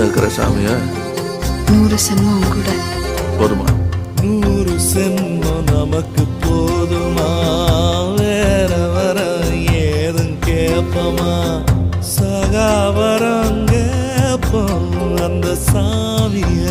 இருக்கிற சாமியா? 100 சென்மம் கூட போதுமா? 100 சென்மம் நமக்கு போதுமா? வேற வர ஏதும் கேப்பமா? சகாவரம் கேப்போம் அந்த சாமிய